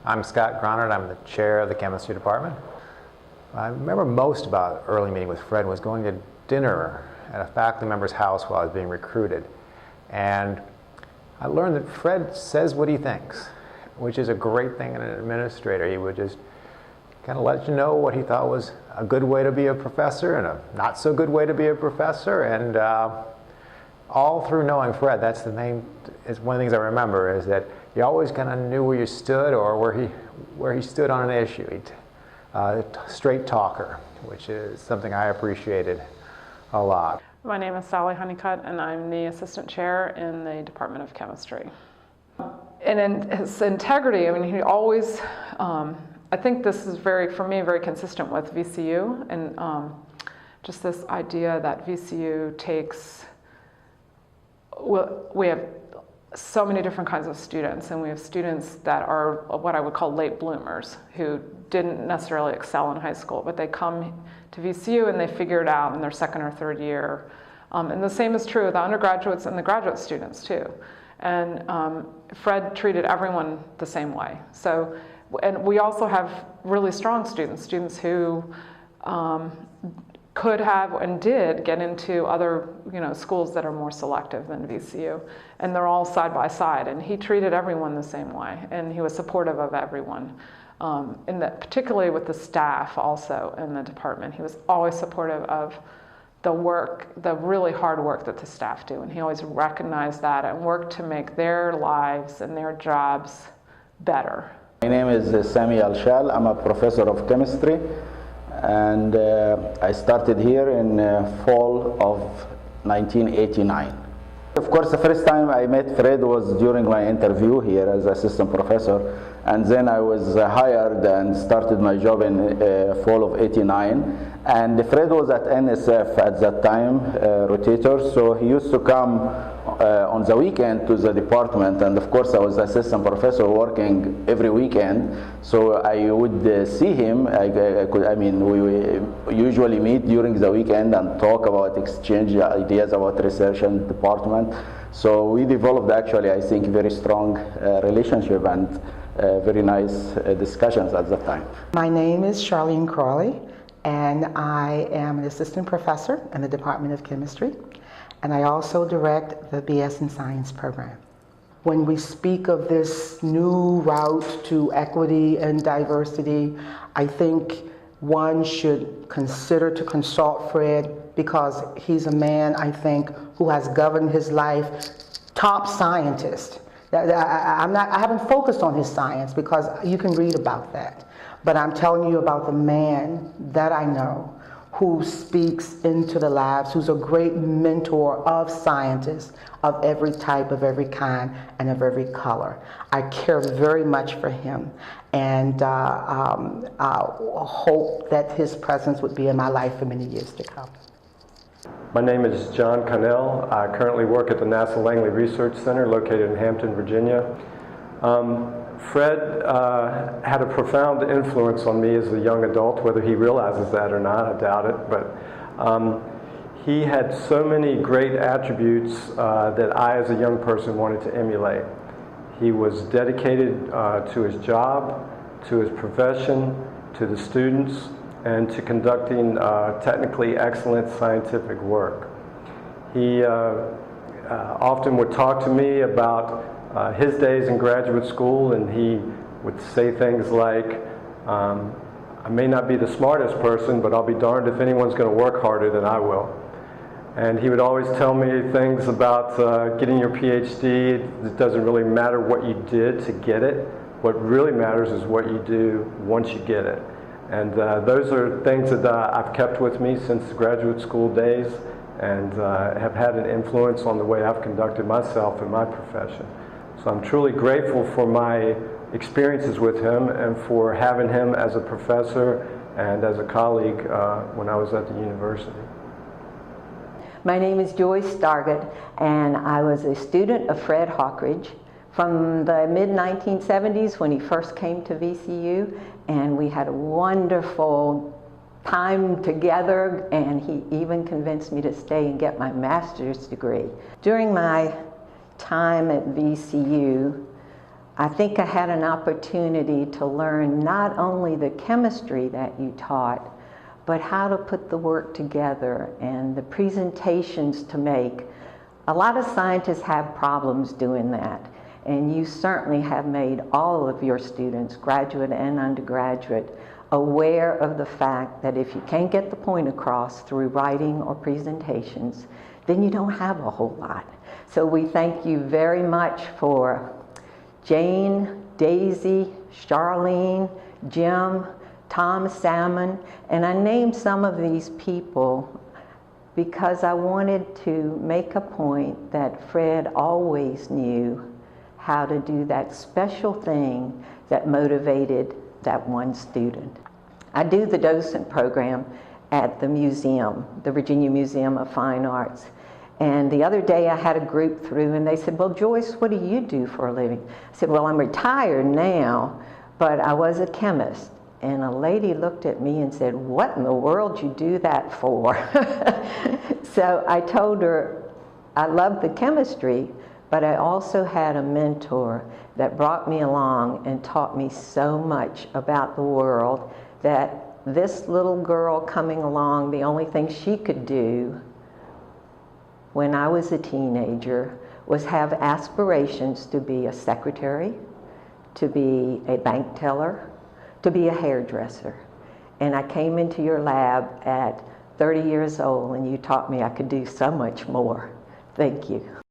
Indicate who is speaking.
Speaker 1: I'm Scott Gronert. I'm the chair of the chemistry department. I remember most about early meeting with Fred was going to dinner at a faculty member's house while I was being recruited. And I learned that Fred says what he thinks, which is a great thing in an administrator. He would just kind of let you know what he thought was a good way to be a professor and a not so good way to be a professor. And all through knowing Fred, that's the main, it's one of the things I remember, is that he always kind of knew where you stood or where he stood on an issue. He's a straight talker, which is something I appreciated a lot.
Speaker 2: My name is Sally Honeycutt, and I'm the assistant chair in the Department of Chemistry. And in his integrity, I mean, he always, I think this is for me, very consistent with VCU, and just this idea that VCU takes, well, we have so many different kinds of students, and we have students that are what I would call late bloomers, who didn't necessarily excel in high school, but they come to VCU and they figure it out in their second or third year. And the same is true with the undergraduates and the graduate students too. And Fred treated everyone the same way. So, and we also have really strong students who could have and did get into other schools that are more selective than VCU, and they're all side by side, and he treated everyone the same way, and he was supportive of everyone, particularly with the staff also in the department. He was always supportive of the work, the really hard work that the staff do, and he always recognized that and worked to make their lives and their jobs better.
Speaker 3: My name is Sami Al-Shal. I'm a professor of chemistry, and I started here in fall of 1989. Of course, the first time I met Fred was during my interview here as assistant professor, and then I was hired and started my job in fall of '89. And Fred was at NSF at that time, rotator, so he used to come on the weekend to the department, and of course I was assistant professor working every weekend, so I would see him. We usually meet during the weekend and talk about, exchange ideas about research and department. So we developed actually, I think, very strong relationship and very nice discussions at that time.
Speaker 4: My name is Charlene Crowley, and I am an assistant professor in the Department of Chemistry, and I also direct the BS in Science program. When we speak of this new route to equity and diversity, I think one should consider to consult Fred, because he's a man, I think, who has governed his life, top scientist. I haven't focused on his science because you can read about that, but I'm telling you about the man that I know who speaks into the labs, who's a great mentor of scientists of every type, of every kind, and of every color. I care very much for him, and hope that his presence would be in my life for many years to come.
Speaker 5: My name is John Connell. I currently work at the NASA Langley Research Center located in Hampton, Virginia. Fred had a profound influence on me as a young adult, whether he realizes that or not, I doubt it, but he had so many great attributes that I as a young person wanted to emulate. He was dedicated to his job, to his profession, to the students, and to conducting technically excellent scientific work. He often would talk to me about his days in graduate school, and he would say things like, I may not be the smartest person, but I'll be darned if anyone's going to work harder than I will. And he would always tell me things about getting your PhD. It doesn't really matter what you did to get it. What really matters is what you do once you get it. And those are things that I've kept with me since graduate school days, and have had an influence on the way I've conducted myself in my profession. So I'm truly grateful for my experiences with him and for having him as a professor and as a colleague when I was at the university.
Speaker 6: My name is Joyce Target, and I was a student of Fred Hawkridge from the mid-1970s when he first came to VCU, and we had a wonderful time together, and he even convinced me to stay and get my master's degree. During my time at VCU, I think I had an opportunity to learn not only the chemistry that you taught, but how to put the work together and the presentations to make. A lot of scientists have problems doing that, and you certainly have made all of your students, graduate and undergraduate, aware of the fact that if you can't get the point across through writing or presentations, then you don't have a whole lot. So we thank you very much for Jane, Daisy, Charlene, Jim, Tom Salmon, and I named some of these people because I wanted to make a point that Fred always knew how to do that special thing that motivated that one student. I do the docent program at the museum, the Virginia Museum of Fine Arts. And the other day I had a group through and they said, well, Joyce, what do you do for a living? I said, well, I'm retired now, but I was a chemist. And a lady looked at me and said, what in the world you do that for? So I told her I loved the chemistry, but I also had a mentor that brought me along and taught me so much about the world that this little girl coming along, the only thing she could do when I was a teenager was have aspirations to be a secretary, to be a bank teller, to be a hairdresser. And I came into your lab at 30 years old and you taught me I could do so much more. Thank you.